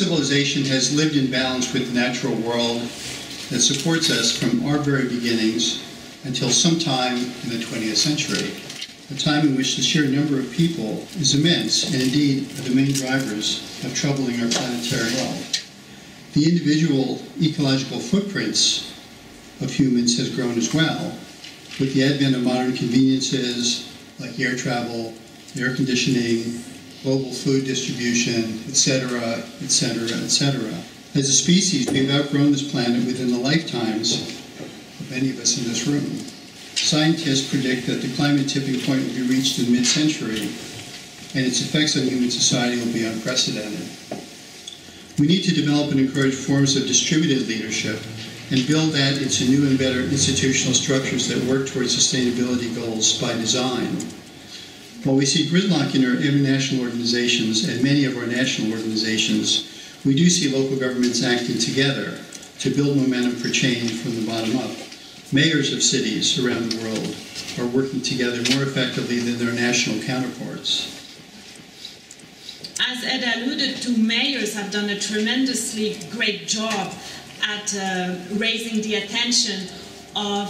civilization has lived in balance with the natural world that supports us from our very beginnings until sometime in the 20th century, a time in which the sheer number of people is immense and indeed are the main drivers of troubling our planetary health. The individual ecological footprints of humans has grown as well, with the advent of modern conveniences like air travel, air conditioning, global food distribution, etc., etc., etc. As a species, we've outgrown this planet within the lifetimes of many of us in this room. Scientists predict that the climate tipping point will be reached in mid-century, and its effects on human society will be unprecedented. We need to develop and encourage forms of distributed leadership and build that into new and better institutional structures that work towards sustainability goals by design. While we see gridlock in our international organizations and many of our national organizations, we do see local governments acting together to build momentum for change from the bottom up. Mayors of cities around the world are working together more effectively than their national counterparts. As Ed alluded to, mayors have done a tremendously great job at raising the attention of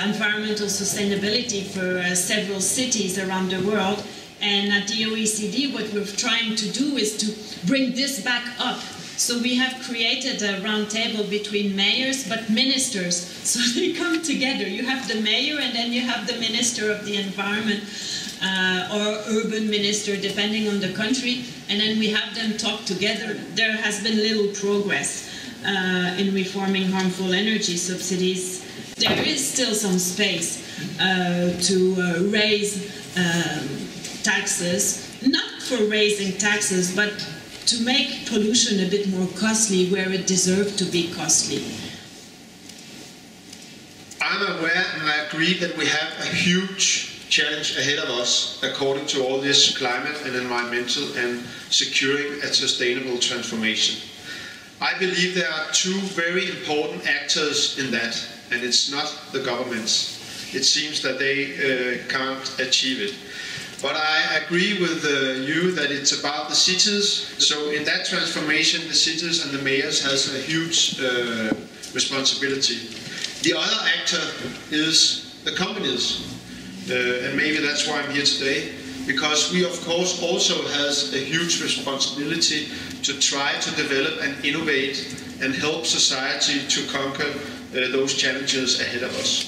environmental sustainability for several cities around the world. And at the OECD, what we're trying to do is to bring this back up. So we have created a round table between mayors, but ministers. So they come together. You have the mayor, and then you have the Minister of the Environment, or urban minister, depending on the country. And then we have them talk together. There has been little progress in reforming harmful energy subsidies. There is still some space to raise taxes, not for raising taxes, but to make pollution a bit more costly where it deserves to be costly. I'm aware and I agree that we have a huge challenge ahead of us according to all this climate and environmental and securing a sustainable transformation. I believe there are two very important actors in that, and it's not the governments. It seems that they can't achieve it. But I agree with you that it's about the cities. So in that transformation, the cities and the mayors has a huge responsibility. The other actor is the companies. And maybe that's why I'm here today. Because we, of course, also has a huge responsibility to try to develop and innovate and help society to conquer those challenges ahead of us.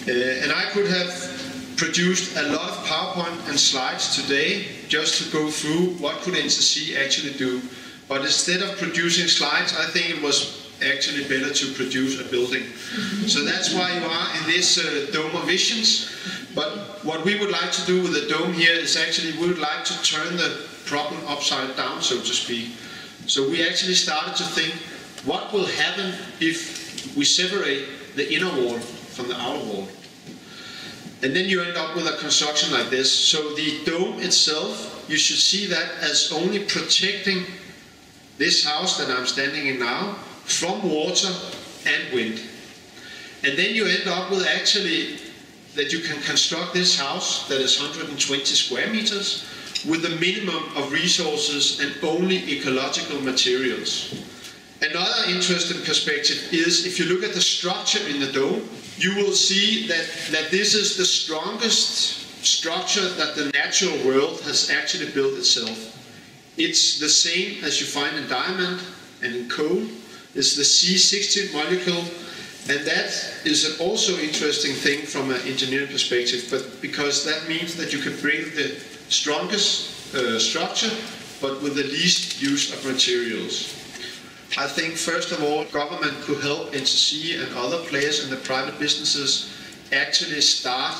And I could have produced a lot of PowerPoint and slides today just to go through what could NCC actually do. But instead of producing slides, I think it was actually better to produce a building. So that's why you are in this Dome of Visions. But what we would like to do with the dome here is actually we would like to turn the problem upside down, so to speak. So we actually started to think, what will happen if we separate the inner wall from the outer wall? And then you end up with a construction like this. So the dome itself, you should see that as only protecting this house that I'm standing in now from water and wind. And then you end up with actually that you can construct this house that is 120 square meters with a minimum of resources and only ecological materials. Another interesting perspective is if you look at the structure in the dome, you will see that this is the strongest structure that the natural world has actually built itself. It's the same as you find in diamond and in coal. It's the C60 molecule, and that is an also interesting thing from an engineering perspective, but because that means that you can bring the strongest structure, but with the least use of materials. I think first of all, government could help NCC and other players in the private businesses actually start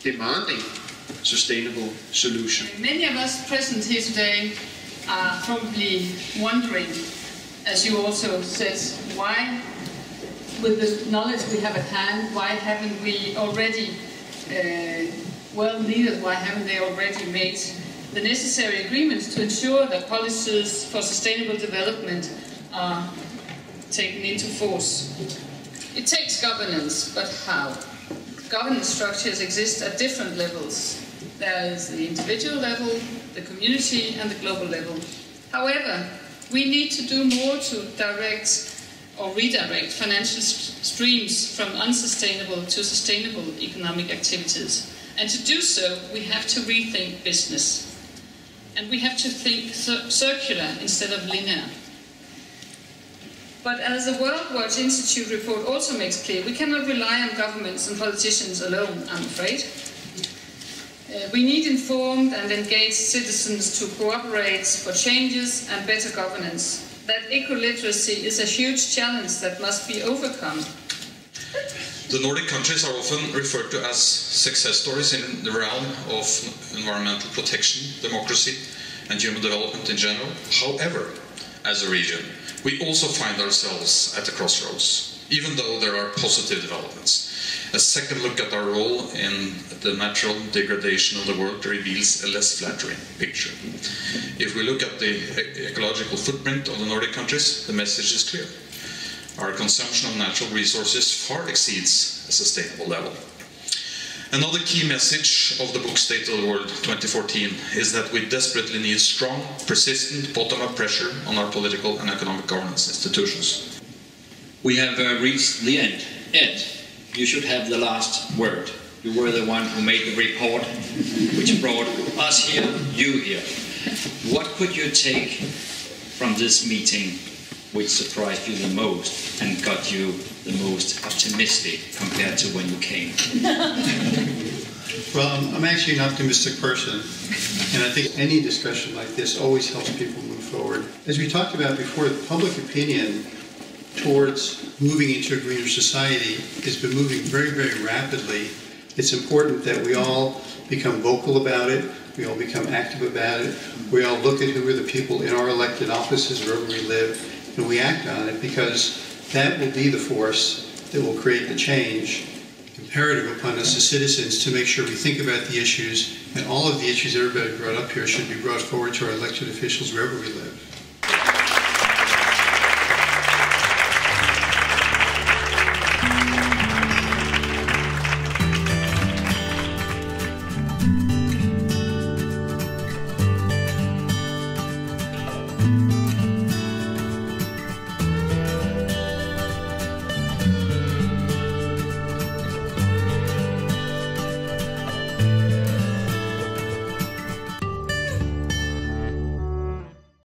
demanding sustainable solutions. Many of us present here today are probably wondering, as you also said, why, with the knowledge we have at hand, why haven't we already, world leaders, why haven't they already made the necessary agreements to ensure that policies for sustainable development are taken into force? It takes governance, but how? Governance structures exist at different levels. There is the individual level, the community, and the global level. However, We need to do more to direct or redirect financial streams from unsustainable to sustainable economic activities. And to do so, we have to rethink business. And we have to think circular instead of linear. But as the Worldwatch Institute report also makes clear, we cannot rely on governments and politicians alone, I'm afraid. We need informed and engaged citizens to cooperate for changes and better governance. That eco-literacy is a huge challenge that must be overcome. The Nordic countries are often referred to as success stories in the realm of environmental protection, democracy, and human development in general. However, as a region, we also find ourselves at a crossroads, even though there are positive developments. A second look at our role in the natural degradation of the world reveals a less flattering picture. If we look at the ecological footprint of the Nordic countries, the message is clear. Our consumption of natural resources far exceeds a sustainable level. Another key message of the book State of the World 2014 is that we desperately need strong, persistent, bottom-up pressure on our political and economic governance institutions. We have reached the end. Ed, you should have the last word. You were the one who made the report, which brought us here, you here. What could you take from this meeting which surprised you the most and got you the most optimistic compared to when you came? Well, I'm actually an optimistic person, and I think any discussion like this always helps people move forward. As we talked about before, the public opinion towards moving into a greener society has been moving very, very rapidly. It's important that we all become vocal about it, we all become active about it, we all look at who are the people in our elected offices wherever we live, and we act on it, because that will be the force that will create the change. Imperative upon us as citizens to make sure we think about the issues, and all of the issues everybody brought up here should be brought forward to our elected officials wherever we live. you.